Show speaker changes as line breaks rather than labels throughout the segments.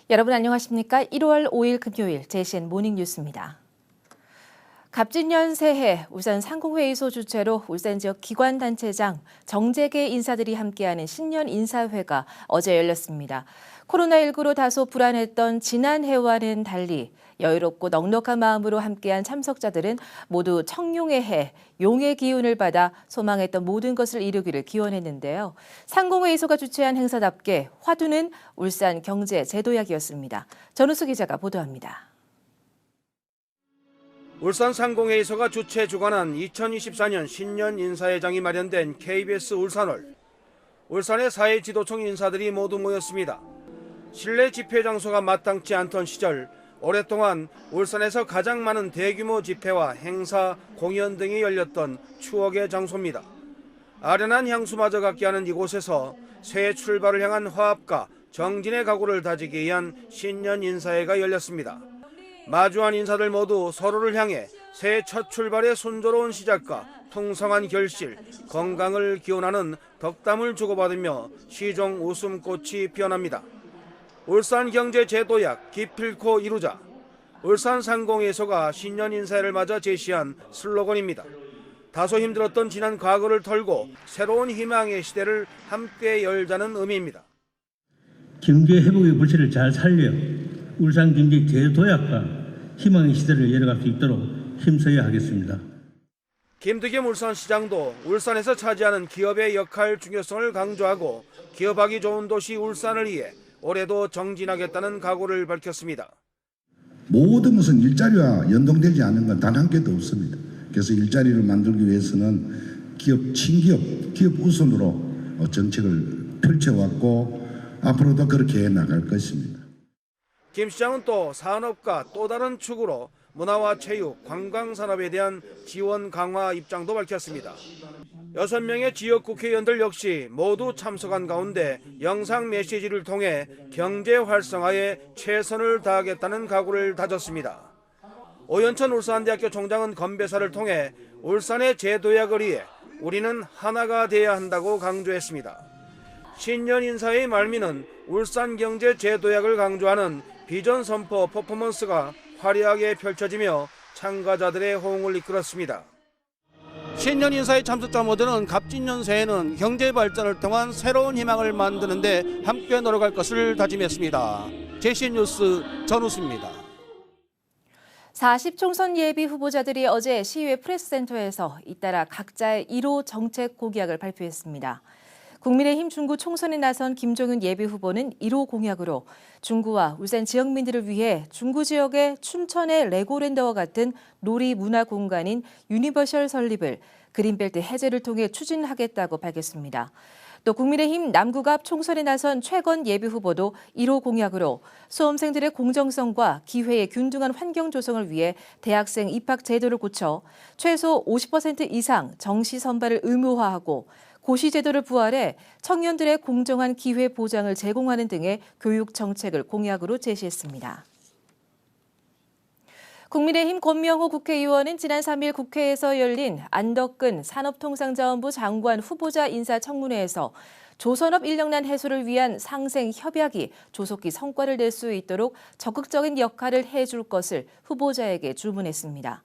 여러분 안녕하십니까? 1월 5일 금요일 JCN 모닝뉴스입니다. 갑진년 새해 울산 상공회의소 주최로 울산 지역 기관단체장, 정재계 인사들이 함께하는 신년 인사회가 어제 열렸습니다. 코로나19로 다소 불안했던 지난해와는 달리 여유롭고 넉넉한 마음으로 함께한 참석자들은 모두 청룡의 해, 용의 기운을 받아 소망했던 모든 것을 이루기를 기원했는데요. 상공회의소가 주최한 행사답게 화두는 울산 경제 제도약이었습니다. 전우수 기자가 보도합니다.
울산 상공회의소가 주최 주관한 2024년 신년 인사회장이 마련된 KBS 울산홀. 울산의 사회지도청 인사들이 모두 모였습니다. 실내 집회 장소가 마땅치 않던 시절 오랫동안 울산에서 가장 많은 대규모 집회와 행사, 공연 등이 열렸던 추억의 장소입니다. 아련한 향수마저 갖게 하는 이곳에서 새해 출발을 향한 화합과 정진의 각오를 다지기 위한 신년 인사회가 열렸습니다. 마주한 인사들 모두 서로를 향해 새해 첫 출발의 순조로운 시작과 풍성한 결실, 건강을 기원하는 덕담을 주고받으며 시종 웃음꽃이 피어납니다. 울산 경제 제도약 기필코 이루자. 울산 상공회의소가 신년 인사회를 맞아 제시한 슬로건입니다. 다소 힘들었던 지난 과거를 털고 새로운 희망의 시대를 함께 열자는 의미입니다.
경제 회복의 불씨를 잘 살려 울산 경제 제도약과 희망의 시대를 열어갈 수 있도록 힘써야 하겠습니다.
김득임 울산시장도 울산에서 차지하는 기업의 역할 중요성을 강조하고 기업하기 좋은 도시 울산을 위해 올해도 정진하겠다는 각오를 밝혔습니다.
모든 것은 일자리와 연동되지 않는 건 단 한 개도 없습니다. 그래서 일자리를 만들기 위해서는 기업, 친기업, 기업 우선으로 정책을 펼쳐왔고 앞으로도 그렇게 해나갈 것입니다.
김 시장은 또 산업과 또 다른 축으로 문화와 체육, 관광산업에 대한 지원 강화 입장도 밝혔습니다. 6명의 지역 국회의원들 역시 모두 참석한 가운데 영상 메시지를 통해 경제 활성화에 최선을 다하겠다는 각오를 다졌습니다. 오연천 울산대학교 총장은 건배사를 통해 울산의 제도약을 위해 우리는 하나가 돼야 한다고 강조했습니다. 신년 인사의 말미는 울산 경제 제도약을 강조하는 비전 선포 퍼포먼스가 화려하게 펼쳐지며 참가자들의 호응을 이끌었습니다. 신년 인사의 참석자 모두는 갑진년 새해는 경제 발전을 통한 새로운 희망을 만드는 데 함께 노력할 것을 다짐했습니다. JCN 뉴스 전우수입니다.
40총선 예비 후보자들이 어제 시의회 프레스센터에서 잇따라 각자의 1호 정책 공약을 발표했습니다. 국민의힘 중구 총선에 나선 김종윤 예비후보는 1호 공약으로 중구와 울산 지역민들을 위해 중구 지역의 춘천의 레고랜드와 같은 놀이 문화 공간인 유니버셜 설립을 그린벨트 해제를 통해 추진하겠다고 밝혔습니다. 또 국민의힘 남구갑 총선에 나선 최건 예비후보도 1호 공약으로 수험생들의 공정성과 기회의 균등한 환경 조성을 위해 대학생 입학 제도를 고쳐 최소 50% 이상 정시 선발을 의무화하고 고시 제도를 부활해 청년들의 공정한 기회 보장을 제공하는 등의 교육 정책을 공약으로 제시했습니다. 국민의힘 권명호 국회의원은 지난 3일 국회에서 열린 안덕근 산업통상자원부 장관 후보자 인사청문회에서 조선업 인력난 해소를 위한 상생 협약이 조속히 성과를 낼 수 있도록 적극적인 역할을 해줄 것을 후보자에게 주문했습니다.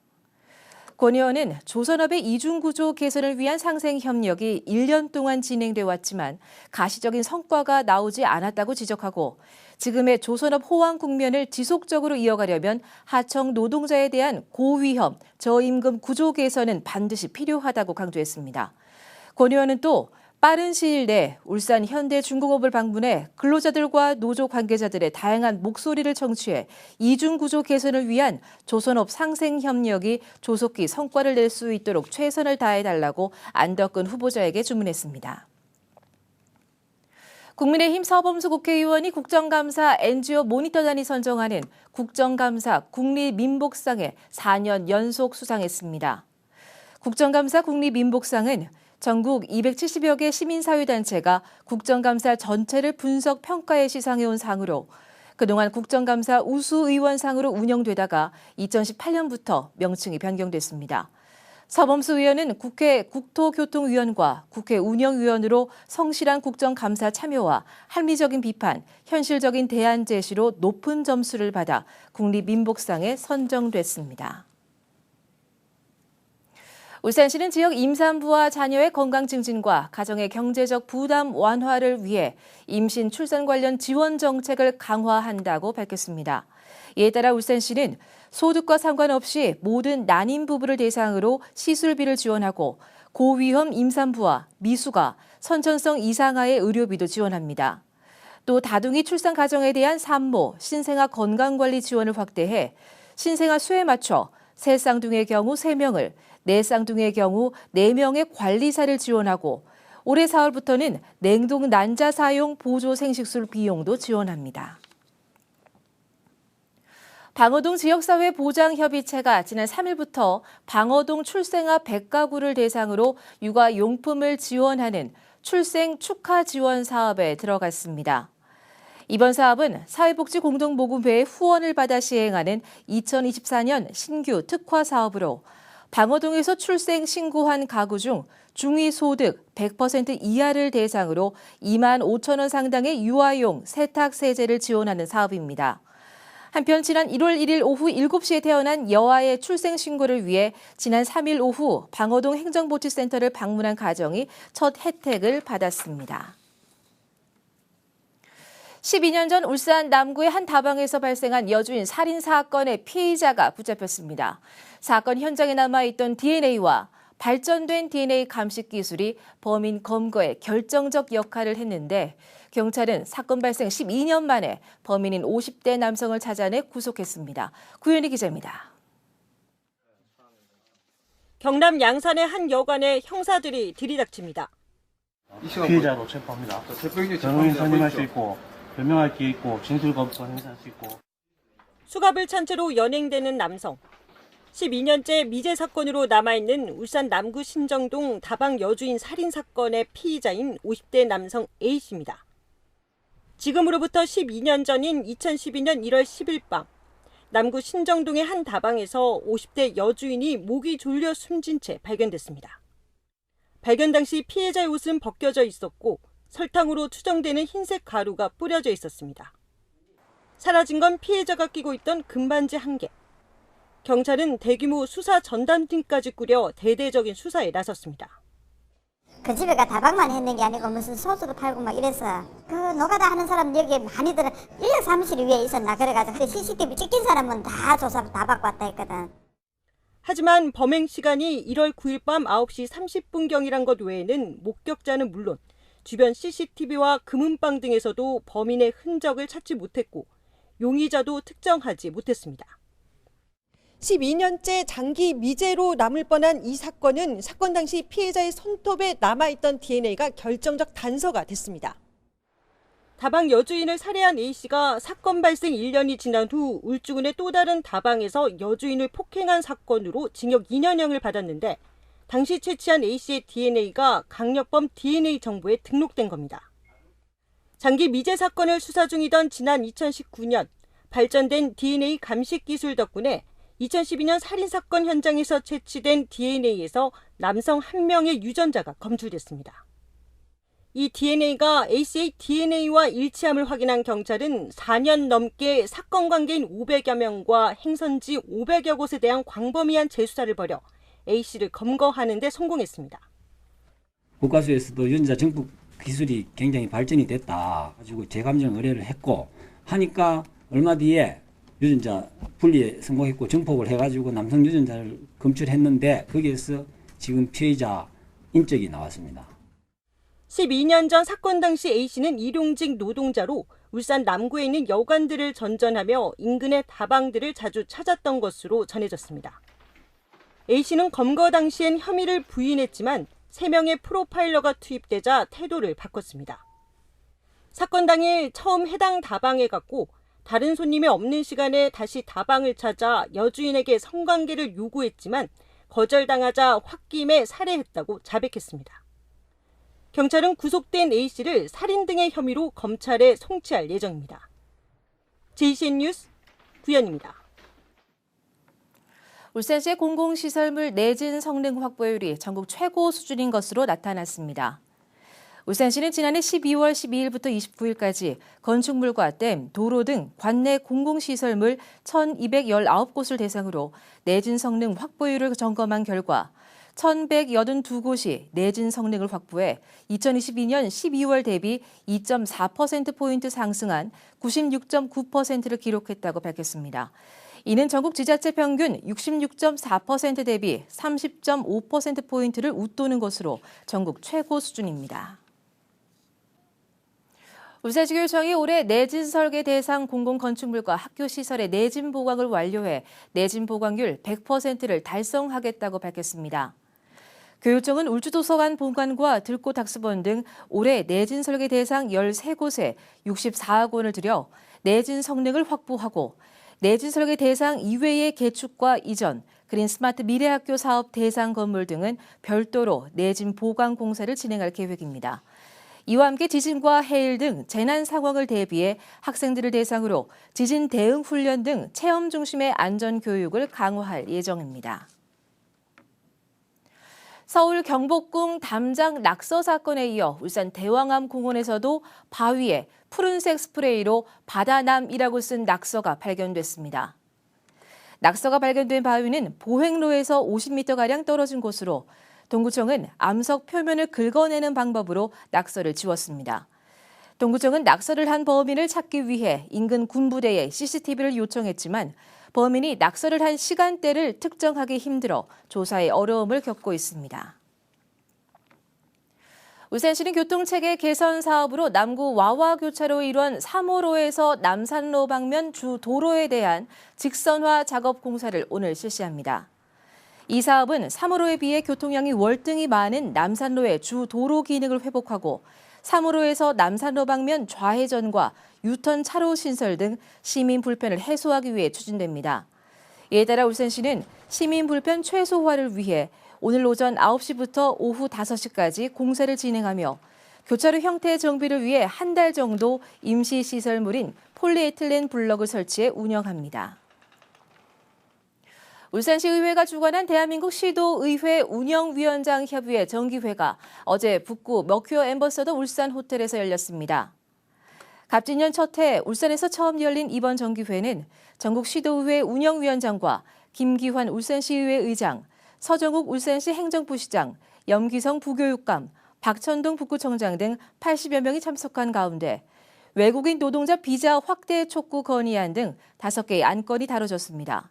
권 의원은 조선업의 이중구조 개선을 위한 상생협력이 1년 동안 진행돼 왔지만 가시적인 성과가 나오지 않았다고 지적하고 지금의 조선업 호황 국면을 지속적으로 이어가려면 하청 노동자에 대한 고위험, 저임금 구조 개선은 반드시 필요하다고 강조했습니다. 권 의원은 또 빠른 시일 내 울산 현대중공업을 방문해 근로자들과 노조 관계자들의 다양한 목소리를 청취해 이중구조 개선을 위한 조선업 상생협력이 조속히 성과를 낼 수 있도록 최선을 다해달라고 안덕근 후보자에게 주문했습니다. 국민의힘 서범수 국회의원이 국정감사 NGO 모니터단이 선정하는 국정감사 국립민복상에 4년 연속 수상했습니다. 국정감사 국립민복상은 전국 270여 개 시민사회단체가 국정감사 전체를 분석 평가해 시상해온 상으로 그동안 국정감사 우수의원상으로 운영되다가 2018년부터 명칭이 변경됐습니다. 서범수 의원은 국회 국토교통위원과 국회 운영위원으로 성실한 국정감사 참여와 합리적인 비판, 현실적인 대안 제시로 높은 점수를 받아 국립민복상에 선정됐습니다. 울산시는 지역 임산부와 자녀의 건강 증진과 가정의 경제적 부담 완화를 위해 임신 출산 관련 지원 정책을 강화한다고 밝혔습니다. 이에 따라 울산시는 소득과 상관없이 모든 난임 부부를 대상으로 시술비를 지원하고 고위험 임산부와 미숙아, 선천성 이상아의 의료비도 지원합니다. 또 다둥이 출산 가정에 대한 산모, 신생아 건강관리 지원을 확대해 신생아 수에 맞춰 세 쌍둥이의 경우 3명을, 네 쌍둥이의 경우 4명의 관리사를 지원하고 올해 4월부터는 냉동 난자 사용 보조 생식술 비용도 지원합니다. 방어동 지역사회 보장협의체가 지난 3일부터 방어동 출생아 100가구를 대상으로 육아용품을 지원하는 출생 축하 지원 사업에 들어갔습니다. 이번 사업은 사회복지공동모금회의 후원을 받아 시행하는 2024년 신규 특화 사업으로 방어동에서 출생 신고한 가구 중 중위소득 100% 이하를 대상으로 2만 5천 원 상당의 유아용 세탁 세제를 지원하는 사업입니다. 한편 지난 1월 1일 오후 7시에 태어난 여아의 출생 신고를 위해 지난 3일 오후 방어동 행정복지센터를 방문한 가정이 첫 혜택을 받았습니다. 12년 전 울산 남구의 한 다방에서 발생한 여주인 살인 사건의 피의자가 붙잡혔습니다. 사건 현장에 남아있던 DNA와 발전된 DNA 감식 기술이 범인 검거에 결정적 역할을 했는데 경찰은 사건 발생 12년 만에 범인인 50대 남성을 찾아내 구속했습니다. 구현희 기자입니다.
경남 양산의 한 여관에 형사들이 들이닥칩니다.
피해자로 체포합니다. 변호인 선임할 수 있고 변명할 게 있고 진술 검토 행사할 수 있고.
수갑을 찬 채로 연행되는 남성. 12년째 미제 사건으로 남아있는 울산 남구 신정동 다방 여주인 살인 사건의 피의자인 50대 남성 A씨입니다. 지금으로부터 12년 전인 2012년 1월 10일 밤 남구 신정동의 한 다방에서 50대 여주인이 목이 졸려 숨진 채 발견됐습니다. 발견 당시 피해자의 옷은 벗겨져 있었고 설탕으로 추정되는 흰색 가루가 뿌려져 있었습니다. 사라진 건 피해자가 끼고 있던 금반지 1개. 경찰은 대규모 수사 전담팀까지 꾸려 대대적인 수사에 나섰습니다.
그 집에가 다방만 했는 게 아니고 무슨 소주도 팔고 막 이래서 그 노가다 하는 사람 여기 많이들 인력 사무실 위에 있었나 그래가지고 근데 CCTV 찍힌 사람은 다 조사를 다 받고 왔다 했거든.
하지만 범행 시간이 1월 9일 밤 9시 30분경이란 것 외에는 목격자는 물론 주변 CCTV와 금은방 등에서도 범인의 흔적을 찾지 못했고 용의자도 특정하지 못했습니다. 12년째 장기 미제로 남을 뻔한 이 사건은 사건 당시 피해자의 손톱에 남아있던 DNA가 결정적 단서가 됐습니다. 다방 여주인을 살해한 A씨가 사건 발생 1년이 지난 후 울주군의 또 다른 다방에서 여주인을 폭행한 사건으로 징역 2년형을 받았는데 당시 채취한 A씨의 DNA가 강력범 DNA 정보에 등록된 겁니다. 장기 미제 사건을 수사 중이던 지난 2019년 발전된 DNA 감식 기술 덕분에 2012년 살인사건 현장에서 채취된 DNA에서 남성 1명의 유전자가 검출됐습니다. 이 DNA가 A씨의 DNA와 일치함을 확인한 경찰은 4년 넘게 사건 관계인 500여 명과 행선지 500여 곳에 대한 광범위한 재수사를 벌여 A씨를 검거하는 데 성공했습니다.
국가수에서도 유전자 정폭 기술이 굉장히 발전이 됐다 가지고 재감정 의뢰를 했고 하니까 얼마 뒤에 유전자 분리에 성공했고 정폭을 해가지고 남성 유전자를 검출했는데 거기에서 지금 피해자 인적이 나왔습니다.
12년 전 사건 당시 A씨는 일용직 노동자로 울산 남구에 있는 여관들을 전전하며 인근의 다방들을 자주 찾았던 것으로 전해졌습니다. A씨는 검거 당시엔 혐의를 부인했지만 3명의 프로파일러가 투입되자 태도를 바꿨습니다. 사건 당일 처음 해당 다방에 갔고 다른 손님이 없는 시간에 다시 다방을 찾아 여주인에게 성관계를 요구했지만 거절당하자 홧김에 살해했다고 자백했습니다. 경찰은 구속된 A씨를 살인 등의 혐의로 검찰에 송치할 예정입니다. JCN 뉴스 구현입니다.
울산시의 공공시설물 내진 성능 확보율이 전국 최고 수준인 것으로 나타났습니다. 울산시는 지난해 12월 12일부터 29일까지 건축물과 댐, 도로 등 관내 공공시설물 1,219곳을 대상으로 내진 성능 확보율을 점검한 결과 1,182곳이 내진 성능을 확보해 2022년 12월 대비 2.4%포인트 상승한 96.9%를 기록했다고 밝혔습니다. 이는 전국 지자체 평균 66.4% 대비 30.5%포인트를 웃도는 것으로 전국 최고 수준입니다. 울산시교육청이 올해 내진 설계 대상 공공건축물과 학교시설의 내진 보강을 완료해 내진 보강률 100%를 달성하겠다고 밝혔습니다. 교육청은 울주도서관 본관과 들꽃학습원 등 올해 내진 설계 대상 13곳에 64억 원을 들여 내진 성능을 확보하고 내진 설계 대상 이외의 개축과 이전, 그린 스마트 미래학교 사업 대상 건물 등은 별도로 내진 보강 공사를 진행할 계획입니다. 이와 함께 지진과 해일 등 재난 상황을 대비해 학생들을 대상으로 지진 대응 훈련 등 체험 중심의 안전 교육을 강화할 예정입니다. 서울 경복궁 담장 낙서 사건에 이어 울산 대왕암 공원에서도 바위에 푸른색 스프레이로 바다남이라고 쓴 낙서가 발견됐습니다. 낙서가 발견된 바위는 보행로에서 50m가량 떨어진 곳으로 동구청은 암석 표면을 긁어내는 방법으로 낙서를 지웠습니다. 동구청은 낙서를 한 범인을 찾기 위해 인근 군부대에 CCTV를 요청했지만 범인이 낙서를 한 시간대를 특정하기 힘들어 조사에 어려움을 겪고 있습니다. 울산시는 교통체계 개선 사업으로 남구 와와교차로 일원 3호로에서 남산로 방면 주 도로에 대한 직선화 작업 공사를 오늘 실시합니다. 이 사업은 3호로에 비해 교통량이 월등히 많은 남산로의 주 도로 기능을 회복하고 3호로에서 남산로 방면 좌회전과 유턴 차로 신설 등 시민 불편을 해소하기 위해 추진됩니다. 이에 따라 울산시는 시민 불편 최소화를 위해 오늘 오전 9시부터 오후 5시까지 공사를 진행하며 교차로 형태 정비를 위해 한 달 정도 임시 시설물인 폴리에틸렌 블럭을 설치해 운영합니다. 울산시의회가 주관한 대한민국 시도의회 운영위원장 협의회 정기회가 어제 북구 머큐어 엠버서더 울산 호텔에서 열렸습니다. 갑진년 첫 해 울산에서 처음 열린 이번 정기회는 전국 시도의회 운영위원장과 김기환 울산시의회 의장, 서정욱 울산시 행정부시장, 염기성 부교육감, 박천동 북구청장 등 80여 명이 참석한 가운데 외국인 노동자 비자 확대 촉구 건의안 등 5개의 안건이 다뤄졌습니다.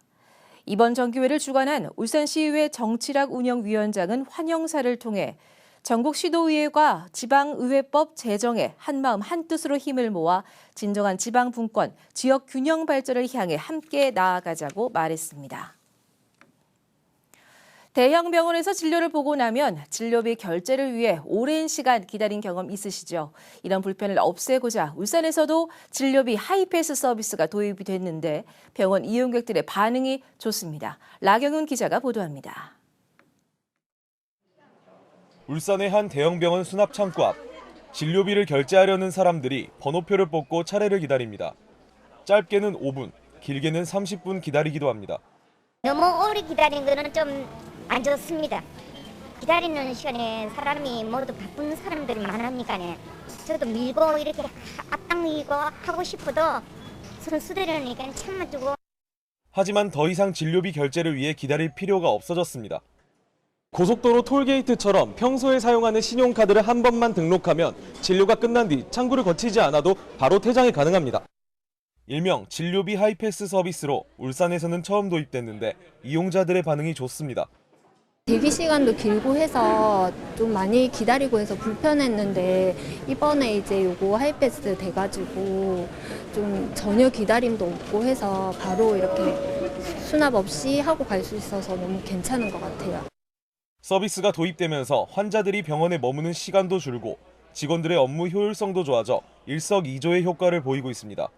이번 정기회를 주관한 울산시의회 정치락 운영위원장은 환영사를 통해 전국 시도의회가 지방의회법 제정에 한마음 한뜻으로 힘을 모아 진정한 지방 분권, 지역 균형 발전을 향해 함께 나아가자고 말했습니다. 대형 병원에서 진료를 보고 나면 진료비 결제를 위해 오랜 시간 기다린 경험 있으시죠? 이런 불편을 없애고자 울산에서도 진료비 하이패스 서비스가 도입이 됐는데 병원 이용객들의 반응이 좋습니다. 라경훈 기자가 보도합니다.
울산의 한 대형병원 수납창고 앞. 진료비를 결제하려는 사람들이 번호표를 뽑고 차례를 기다립니다. 짧게는 5분, 길게는 30분 기다리기도 합니다.
너무 오래 기다린 거는 좀 안 좋습니다. 기다리는 시간에 사람이 모두 바쁜 사람들이 많으니까요. 저도 밀고 이렇게 앞당기고 하고 싶어도 서로 수대려니까 참아주고.
하지만 더 이상 진료비 결제를 위해 기다릴 필요가 없어졌습니다. 고속도로 톨게이트처럼 평소에 사용하는 신용카드를 한 번만 등록하면 진료가 끝난 뒤 창구를 거치지 않아도 바로 퇴장이 가능합니다. 일명 진료비 하이패스 서비스로 울산에서는 처음 도입됐는데 이용자들의 반응이 좋습니다.
대기 시간도 길고 해서 좀 많이 기다리고 해서 불편했는데 이번에 이제 요거 하이패스 돼가지고 좀 전혀 기다림도 없고 해서 바로 이렇게 수납 없이 하고 갈 수 있어서 너무 괜찮은 것 같아요.
서비스가 도입되면서 환자들이 병원에 머무는 시간도 줄고 직원들의 업무 효율성도 좋아져 일석이조의 효과를 보이고 있습니다.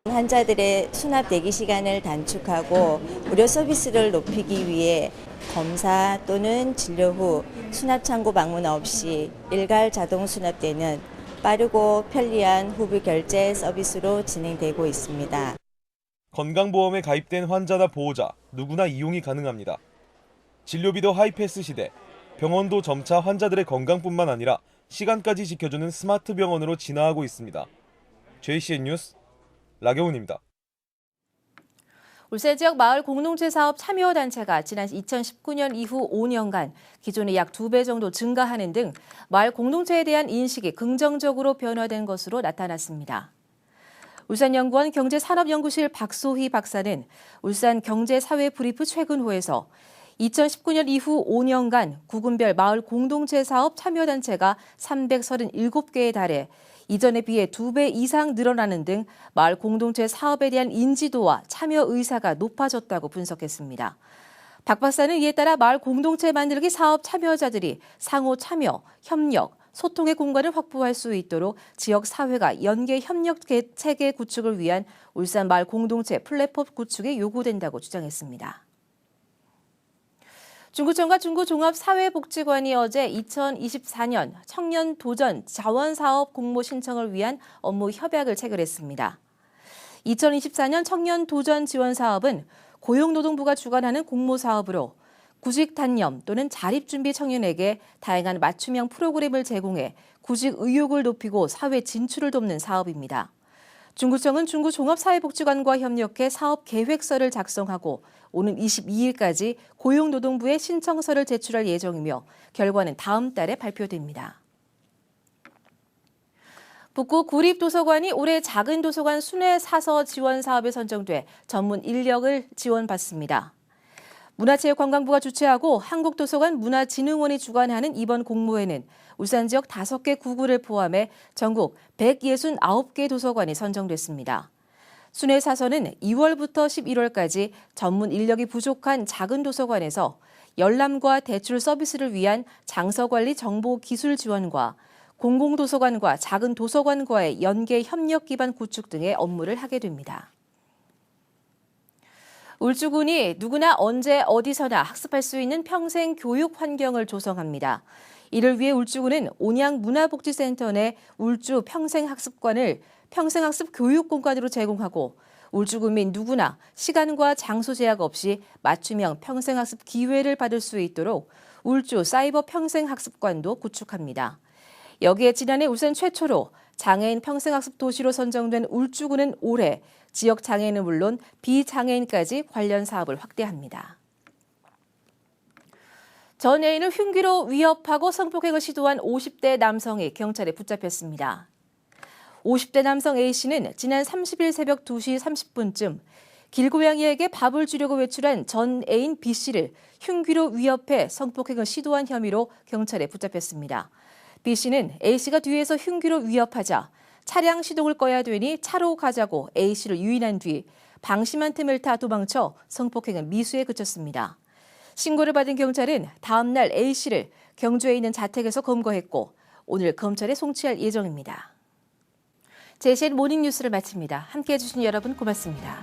환자들의 수납 대기 시간을 단축하고 의료 서비스를 높이기 위해 검사 또는 진료 후 수납 창구 방문 없이 일괄 자동 수납되는 빠르고 편리한 후불 결제 서비스로 진행되고 있습니다.
건강보험에 가입된 환자나 보호자 누구나 이용이 가능합니다. 진료비도 하이패스 시대, 병원도 점차 환자들의 건강뿐만 아니라 시간까지 지켜주는 스마트 병원으로 진화하고 있습니다. JCN 뉴스 라경훈입니다.
울산 지역 마을 공동체 사업 참여단체가 지난 2019년 이후 5년간 기존의 약 2배 정도 증가하는 등 마을 공동체에 대한 인식이 긍정적으로 변화된 것으로 나타났습니다. 울산연구원 경제산업연구실 박소희 박사는 울산 경제사회브리프 최근호에서 2019년 이후 5년간 구군별 마을 공동체 사업 참여단체가 337개에 달해 이전에 비해 2배 이상 늘어나는 등 마을 공동체 사업에 대한 인지도와 참여 의사가 높아졌다고 분석했습니다. 박 박사는 이에 따라 마을 공동체 만들기 사업 참여자들이 상호 참여, 협력, 소통의 공간을 확보할 수 있도록 지역 사회가 연계 협력 체계 구축을 위한 울산 마을 공동체 플랫폼 구축이 요구된다고 주장했습니다. 중구청과 중구종합사회복지관이 어제 2024년 청년 도전 자원사업 공모 신청을 위한 업무 협약을 체결했습니다. 2024년 청년 도전 지원 사업은 고용노동부가 주관하는 공모 사업으로 구직 단념 또는 자립준비 청년에게 다양한 맞춤형 프로그램을 제공해 구직 의욕을 높이고 사회 진출을 돕는 사업입니다. 중구청은 중구종합사회복지관과 협력해 사업 계획서를 작성하고 오는 22일까지 고용노동부에 신청서를 제출할 예정이며 결과는 다음 달에 발표됩니다. 북구 구립도서관이 올해 작은 도서관 순회 사서 지원 사업에 선정돼 전문 인력을 지원받습니다. 문화체육관광부가 주최하고 한국도서관 문화진흥원이 주관하는 이번 공모에는 울산 지역 5개 구구를 포함해 전국 169개 도서관이 선정됐습니다. 순회 사서는 2월부터 11월까지 전문 인력이 부족한 작은 도서관에서 열람과 대출 서비스를 위한 장서관리 정보 기술 지원과 공공도서관과 작은 도서관과의 연계 협력 기반 구축 등의 업무를 하게 됩니다. 울주군이 누구나 언제 어디서나 학습할 수 있는 평생 교육 환경을 조성합니다. 이를 위해 울주군은 온양문화복지센터 내 울주 평생학습관을 평생학습 교육공간으로 제공하고 울주군민 누구나 시간과 장소 제약 없이 맞춤형 평생학습 기회를 받을 수 있도록 울주 사이버 평생학습관도 구축합니다. 여기에 지난해 울산 최초로 장애인 평생학습 도시로 선정된 울주군은 올해 지역 장애인은 물론 비장애인까지 관련 사업을 확대합니다. 전 애인을 흉기로 위협하고 성폭행을 시도한 50대 남성이 경찰에 붙잡혔습니다. 50대 남성 A씨는 지난 30일 새벽 2시 30분쯤 길고양이에게 밥을 주려고 외출한 전 애인 B씨를 흉기로 위협해 성폭행을 시도한 혐의로 경찰에 붙잡혔습니다. B씨는 A씨가 뒤에서 흉기로 위협하자 차량 시동을 꺼야 되니 차로 가자고 A씨를 유인한 뒤 방심한 틈을 타 도망쳐 성폭행은 미수에 그쳤습니다. 신고를 받은 경찰은 다음 날 A씨를 경주에 있는 자택에서 검거했고 오늘 검찰에 송치할 예정입니다. JCN 모닝뉴스를 마칩니다. 함께해 주신 여러분 고맙습니다.